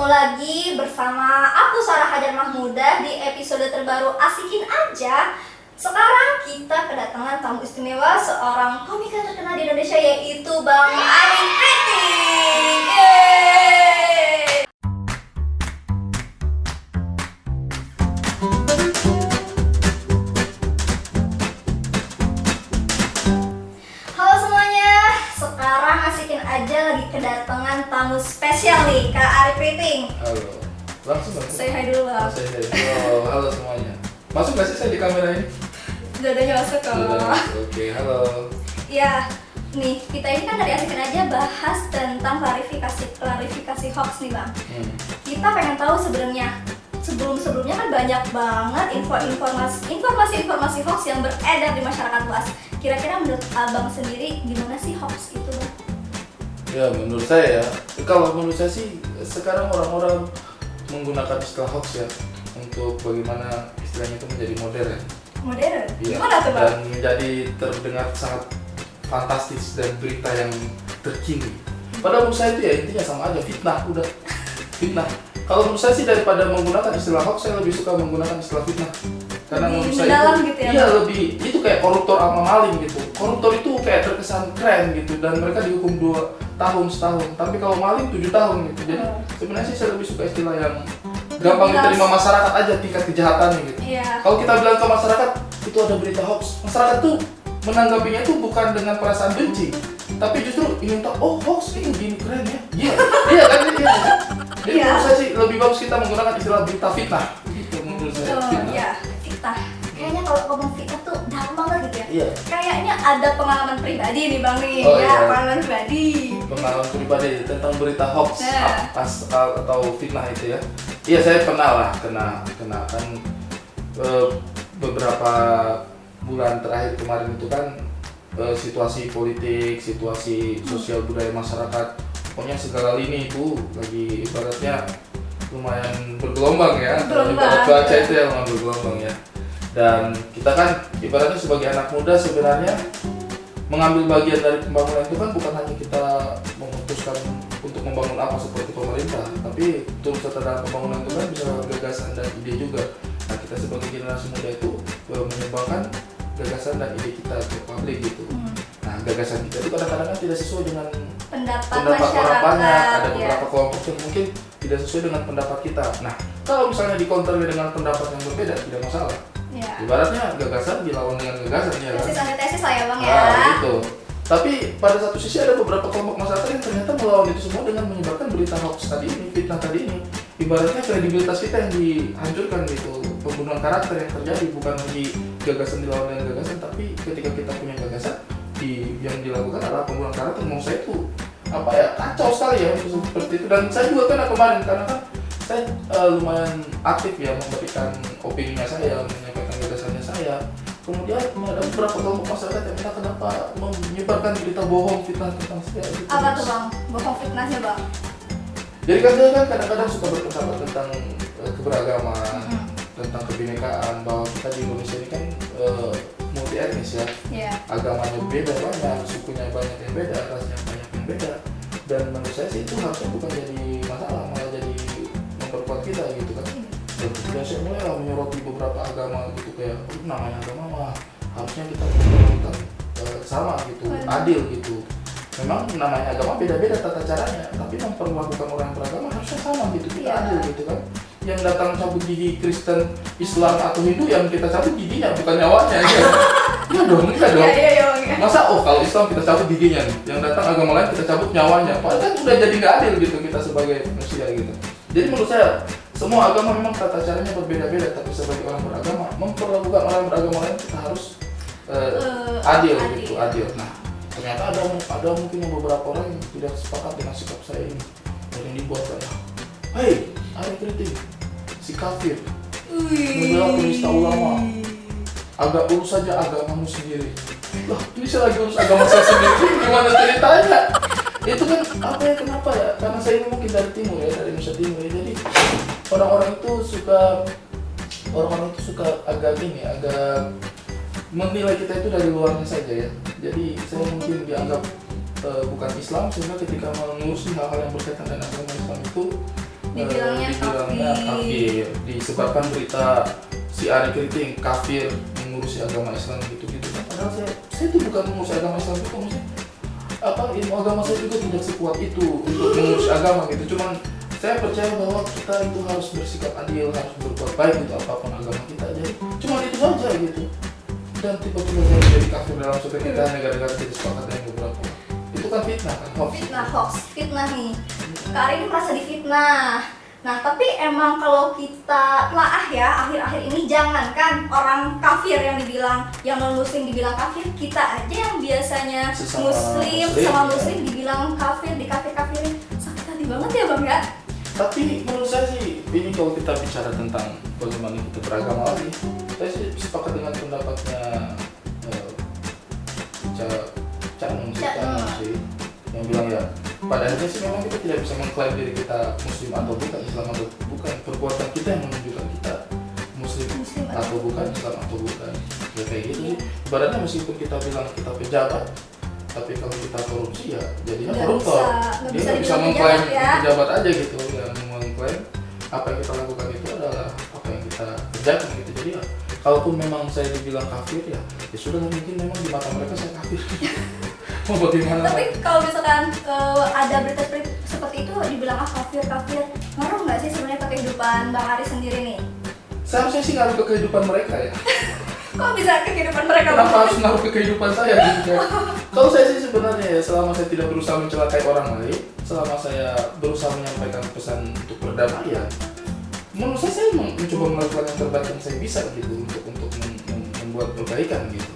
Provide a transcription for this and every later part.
Ketemu lagi bersama aku Sarah Hajar Mahmudah di episode terbaru Asikin Aja. Sekarang kita kedatangan tamu istimewa, seorang komika terkenal di Indonesia, yaitu Bang Ari Kriting. Yeay! Halo semuanya, sekarang Asikin Aja lagi kedatangan tamu spesial nih, Kak Ari Kriting. Halo, langsung dong. Say hi dulu Bang. Say hi. Oh, halo semuanya. Masuk nggak sih saya di kamera ini? Dadanya masuk kok. Oke, halo. Ya, nih kita ini kan dari Asikin Aja bahas tentang klarifikasi hoax nih Bang. Kita pengen tahu sebenarnya sebelumnya kan banyak banget informasi hoax yang beredar di masyarakat luas. Kira-kira menurut Abang sendiri gimana sih hoax itu Bang? Ya, menurut saya kalau menurut saya sih sekarang orang-orang menggunakan istilah hoax ya untuk bagaimana istilahnya itu menjadi modern. Modern? Ya, Gimana tuh Bang? dan menjadi terdengar sangat fantastis dan berita yang terkini. Padahal menurut saya itu ya intinya sama aja, fitnah, udah fitnah. Kalau menurut saya sih daripada menggunakan istilah hoax, saya lebih suka menggunakan istilah fitnah. Karena lebih menurut saya mendalam itu, gitu ya, iya Bang? lebih itu kayak koruptor sama maling gitu. Koruptor itu kayak terkesan keren gitu dan mereka dihukum 2 tahun setahun. Tapi kalau maling 7 tahun gitu. Jadi sebenarnya sih saya lebih suka istilah yang gampang diterima masyarakat aja tingkat kejahatannya gitu. Iya. Kalau kita bilang ke masyarakat itu ada berita hoax, masyarakat tuh menanggapinya tuh bukan dengan perasaan benci, tapi justru ingin tahu, oh hoax ini gini keren ya. Iya, iya kan iya. Jadi Iya. menurut saya sih lebih bagus kita menggunakan istilah berita fitnah. Gitu menurut saya. Oh Fitnah. iya, fitnah. Kayaknya kalau ngomong fitnah tuh dalam banget gitu ya. Iya. Kayaknya ada pengalaman pribadi nih Bang nih. Oh, Ya, iya. pengalaman pribadi. Pengalaman pribadi tentang berita hoax Nah. atau fitnah itu ya. Iya, saya pernah lah kena kan beberapa bulan terakhir kemarin itu kan situasi politik, situasi sosial budaya masyarakat, pokoknya segala lini itu lagi ibaratnya lumayan bergelombang ya. Bergelombang. Ibarat cuaca itu ya lumayan bergelombang ya. Dan kita kan ibaratnya sebagai anak muda sebenarnya mengambil bagian dari pembangunan itu kan bukan hanya kita memutuskan untuk membangun apa seperti pemerintah, tapi turut serta dalam pembangunan itu kan bisa gagasan dan ide juga. Nah, kita sebagai generasi muda itu menyebarkan gagasan dan ide kita ke publik gitu. Nah, gagasan kita itu kadang-kadang kan tidak sesuai dengan Pendapat orang masyarakat. banyak, ada ya. beberapa kelompok yang mungkin tidak sesuai dengan pendapat kita. Nah, kalau misalnya dikonter dengan pendapat yang berbeda tidak masalah. Ya. Ibaratnya gagasan dilawan dengan gagasan ya kan. Tesis antitesis lah ya Bang ya. Nah, gitu. Tapi pada satu sisi ada beberapa kelompok masyarakat yang ternyata melawan itu semua dengan menyebarkan berita hoax tadi ini, fitnah tadi ini. Ibaratnya kredibilitas kita yang dihancurkan gitu. Pembunuhan karakter yang terjadi bukan lagi gagasan dilawan dengan gagasan, tapi ketika kita punya gagasan yang dilakukan adalah pembunuhan karakter. Menurut saya itu apa ya, kacau sekali ya seperti itu. Dan saya juga kena kemarin karena kan saya lumayan aktif ya memberikan opininya saya, menyampaikan gagasannya saya. Kemudian ada beberapa kelompok masyarakat yang minta kenapa menyebarkan berita bohong, fitnah tentang saya. Gitu. Apa tuh Bang? Bohong fitnahnya Bang? Jadi kan saya kan kadang-kadang suka berpendapat tentang keberagaman, tentang kebinekaan, bahwa kita di Indonesia ini kan multi etnis ya. Iya. Agamanya beda banyak, sukunya banyak yang beda, rasnya banyak yang beda. Dan menurut saya sih itu harusnya bukan jadi masalah, malah jadi memperkuat kita gitu kan. Dan saya mulai menyoroti beberapa agama gitu, kayak namanya agama mah harusnya kita memperlakukan sama gitu, adil gitu. Memang namanya agama beda-beda tata caranya, tapi memperlakukan orang beragama harusnya sama gitu, kita adil gitu kan. Yang datang cabut gigi Kristen, Islam atau Hindu yang kita cabut giginya bukan nyawanya ya. Iya dong, enggak dong. Iya Bang ya. Masa kalau Islam kita cabut giginya nih, yang datang agama lain kita cabut nyawanya. Padahal kan udah jadi nggak adil gitu kita sebagai manusia gitu. Jadi menurut saya semua agama memang tata caranya berbeda-beda, tapi sebagai orang beragama memperlakukan orang beragama lain kita harus adil gitu, adil. Nah, ternyata ada mungkin yang beberapa orang yang tidak sepakat dengan sikap saya ini, dan yang dibuat kayak, hei, Ari Kriting, si kafir, membela penista ulama, agak urus saja agamamu sendiri. Loh, ini saya lagi urus agama saya sendiri, gimana ceritanya? Itu kan apa ya, kenapa ya? Karena saya ini mungkin dari timur ya, dari Nusa Timur ya, jadi orang-orang itu suka agak gini, agak menilai kita itu dari luarnya saja ya. Jadi saya mungkin dianggap bukan Islam, sehingga ketika mengurusi hal-hal yang berkaitan dengan agama Islam itu kafir, disebarkan berita si Ari Keriting kafir mengurusi agama Islam gitu-gitu kan. Padahal saya itu bukan mengurusi agama Islam itu, maksudnya ilmu agama saya juga tidak sekuat itu untuk mengurus agama gitu. Cuman saya percaya bahwa kita itu harus bersikap adil, harus berbuat baik untuk apapun agama kita. Jadi cuma itu saja gitu. Dan tiba-tiba saya menjadi kafir dalam suatu negara tidak sepakat dengan beberapa. Itu kan fitnah kan, hoax. Fitnah nih. Kak Ari ini merasa difitnah. Nah, tapi emang kalau kita telaah ya, akhir-akhir ini jangankan orang kafir yang dibilang, yang non-muslim dibilang kafir, kita aja yang biasanya sama muslim dibilang kafir, dikafir-kafirin. Sakit hati banget ya Bang ya? Tapi menurut saya sih, ini kalau kita bicara tentang bagaimana kita beragama lagi, saya sih sepakat dengan pendapatnya Cak Nun sih, yang bilang ya, pada akhirnya sih memang kita tidak bisa mengklaim diri kita muslim atau bukan, Islam atau bukan. Perbuatan kita yang menunjukkan kita muslim atau bukan, Islam atau bukan. Ya kayak gitu sih. Ibaratnya meskipun kita bilang kita pejabat, tapi kalau kita korupsi ya jadinya koruptor. Dia nggak bisa mengklaim pejabat aja gitu, yang mengklaim apa yang kita lakukan itu adalah apa yang kita kerjakan gitu. Jadi ya, kalaupun memang saya dibilang kafir ya sudah, mungkin memang di mata mereka saya kafir. Mau bagaimana? Tapi kalau misalkan ada berita seperti itu dibilang kafir, ngaruh nggak sih sebenarnya ke kehidupan Bang Ari sendiri nih? Seharusnya sih ngaruh ke kehidupan mereka ya. Kok bisa ke kehidupan mereka? Kenapa harus ngaruh ke kehidupan saya gitu ya? Kalau saya sih sebenarnya ya, selama saya tidak berusaha mencelakai orang lain, selama saya berusaha menyampaikan pesan untuk berdamaian, menurut saya mencoba melakukan yang terbaik yang saya bisa gitu untuk membuat perbaikan gitu.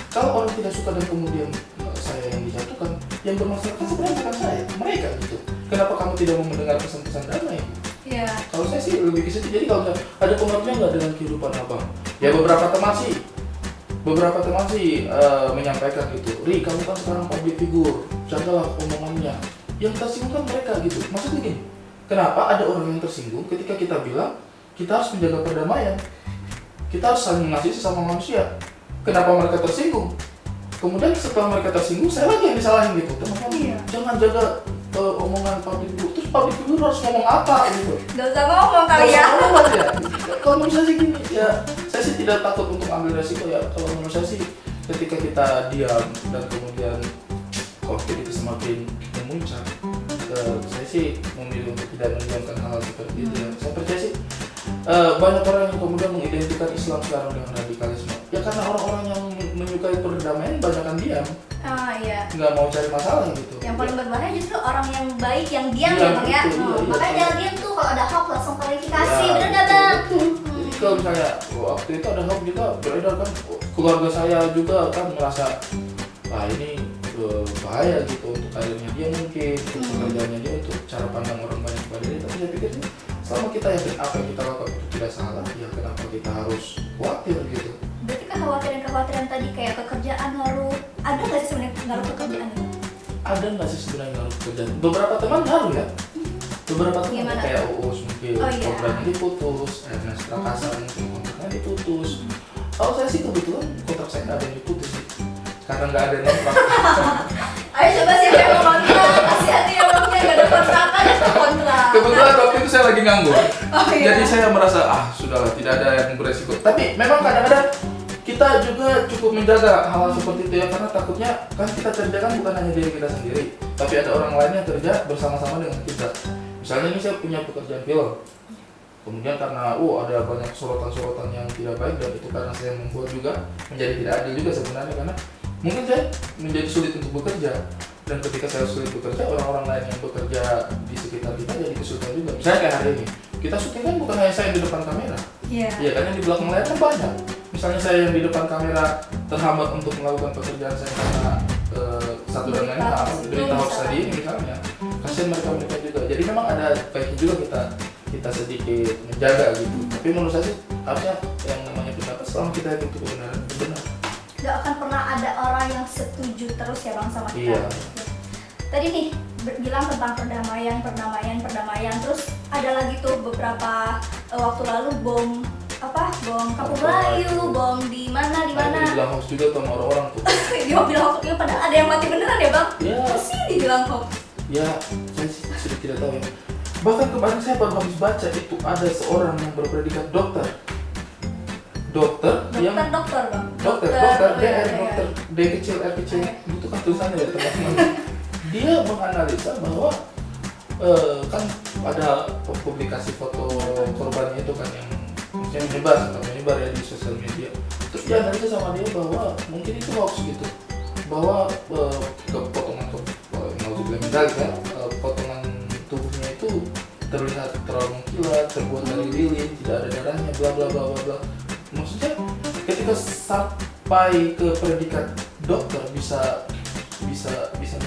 Kalau orang tidak suka dan kemudian saya yang dijatuhkan, yang bermasalah kan sebenarnya bukan saya, mereka gitu. Kenapa kamu tidak mau mendengar pesan-pesan damai? Iya. Kalau saya sih lebih ke situ. Jadi kalau ada pengaruhnya nggak dengan kehidupan abang? Ya beberapa teman sih menyampaikan gitu. Ri, kamu kan sekarang public figure, jagalah omongannya. Yang tersinggung kan mereka gitu. Maksudnya gini, kenapa ada orang yang tersinggung ketika kita bilang kita harus menjaga perdamaian, kita harus saling mengasihi sesama manusia. Kenapa mereka tersinggung? Kemudian setelah mereka tersinggung, saya lagi yang disalahin gitu. Teman-teman, jangan jaga omongan public figure. Terus public figure harus ngomong apa gitu? Gak usah ngomong kali ya. Kalau menurut saya sih gini, ya saya sih tidak takut untuk ambil resiko ya. Kalau menurut saya sih ketika kita diam dan kemudian konflik itu semakin memuncak, saya sih memilih untuk tidak mendiamkan hal seperti itu ya. Saya percaya sih banyak orang yang kemudian mengidentikan Islam sekarang dengan radikalisme. Ya karena orang-orang yang menyukai perdamaian banyakkan diam. Iya. Nggak mau cari masalah gitu. Yang paling berbahaya justru orang yang baik yang diam ya Bang ya. Makanya jangan diam tuh, kalau ada hoax langsung klarifikasi, bener nggak Bang? Jadi kalau misalnya waktu itu ada hoax juga beredar kan, keluarga saya juga kan merasa ini bahaya gitu untuk karirnya dia, mungkin untuk pekerjaannya dia, untuk cara pandang orang banyak kepada dia. Tapi saya pikir selama kita yakin apa yang kita lakukan itu tidak salah, ya kenapa kita harus khawatir gitu. Berarti kekhawatiran tadi kayak pekerjaan ngaruh, ada nggak sih sebenarnya ngaruh pekerjaan itu? Ada nggak sih sebenarnya ngaruh pekerjaan? Beberapa teman ngaruh ya. Beberapa teman kayak Uus mungkin kontraknya diputus, Ernest Prakasa mungkin kontraknya diputus. Kalau saya sih kebetulan kontrak saya nggak ada yang diputus sih, karena nggak ada kontrak. Ayo coba siapa yang mau kontrak, kasihan nih orangnya nggak ada kontrakan, ada kontrak. Kebetulan waktu itu saya lagi nganggur, jadi saya merasa sudahlah, tidak ada yang beresiko. Tapi memang kadang-kadang kita juga cukup menjaga hal-hal seperti itu ya, karena takutnya kan kita kerjakan bukan hanya diri kita sendiri, tapi ada orang lain yang kerja bersama-sama dengan kita. Misalnya ini saya punya pekerjaan film, kemudian karena ada banyak sorotan-sorotan yang tidak baik, dan itu karena saya membuat juga menjadi tidak adil juga sebenarnya, karena mungkin saya menjadi sulit untuk bekerja, dan ketika saya sulit bekerja, orang-orang lain yang bekerja di sekitar kita jadi kesulitan juga. Misalnya kayak hari ini kita syuting kan bukan hanya saya yang di depan kamera, iya kan, yang di belakang layar kan banyak. Misalnya saya yang di depan kamera terhambat untuk melakukan pekerjaan saya karena satu dan lain hal, berita hoax tadi ini misalnya, kasihan mereka juga. Jadi memang ada baiknya juga kita sedikit menjaga gitu. Tapi menurut saya sih harusnya yang namanya pendapat, selama kita yakin itu benar. Gak akan pernah ada orang yang setuju terus ya Bang sama kita. Iya. Tadi nih bilang tentang perdamaian, terus ada lagi tuh beberapa waktu lalu bom Kampung Melayu, bom di mana? Dibilang hoax juga sama orang-orang tuh. Dia bilang hoax juga, padahal ada yang mati beneran ya Bang? Iya. Masih dibilang hoax. Ya, saya sih sudah tidak tahu ya. Bahkan kemarin saya baru habis baca itu ada seorang yang berpredikat dokter yang dokter bang. dokter Oh, DR iya, iya. dokter D kecil R kecil itu kan tulisannya ya teman-teman. Dia menganalisa bahwa kan ada publikasi foto korbannya itu kan yang menyebar ya di sosial media. Terus dia analisa sama dia bahwa mungkin itu hoax gitu, bahwa potongan tubuhnya itu terlihat terlalu mengkilat, terbuat dari lilin, tidak ada darahnya, bla bla bla bla bla. Maksudnya ketika sampai ke predikat dokter bisa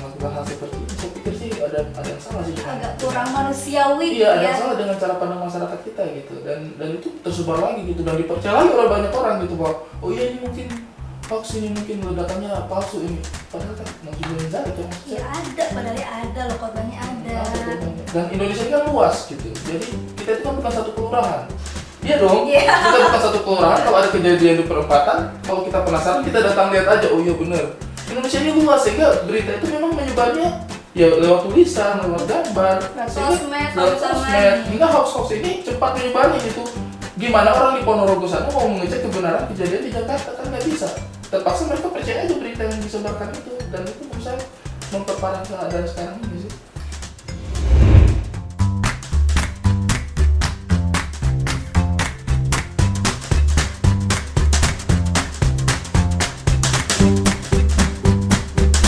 melakukan hal seperti ini, saya pikir sih ada yang salah sih dengan Agak kurang manusiawi. iya, ada ya. yang salah dengan cara pandang masyarakat kita gitu, dan itu tersebar lagi gitu dan dipercayai oleh banyak orang gitu bahwa oh iya ini mungkin hoax, ini mungkin ledakannya palsu ini, padahal kan maksudnya itu maksudnya. Ya ada, padahal ada loh, korbannya ada. Dan Indonesia ini kan luas gitu, jadi kita itu kan bukan satu kelurahan. Iya dong, Iya. kita bukan satu kelurahan, kalau ada kejadian di perempatan, kalau kita penasaran kita datang lihat aja, oh iya bener. Indonesia ini luas sehingga berita itu memang menyebarnya ya lewat tulisan, lewat gambar, lewat sosmed, hingga hoax ini cepat menyebarnya gitu. Gimana orang di Ponorogo sana mau mengecek kebenaran kejadian di Jakarta, kan nggak bisa. Terpaksa mereka percaya aja berita yang disebarkan itu, dan itu bisa memperparah keadaan sekarang ini.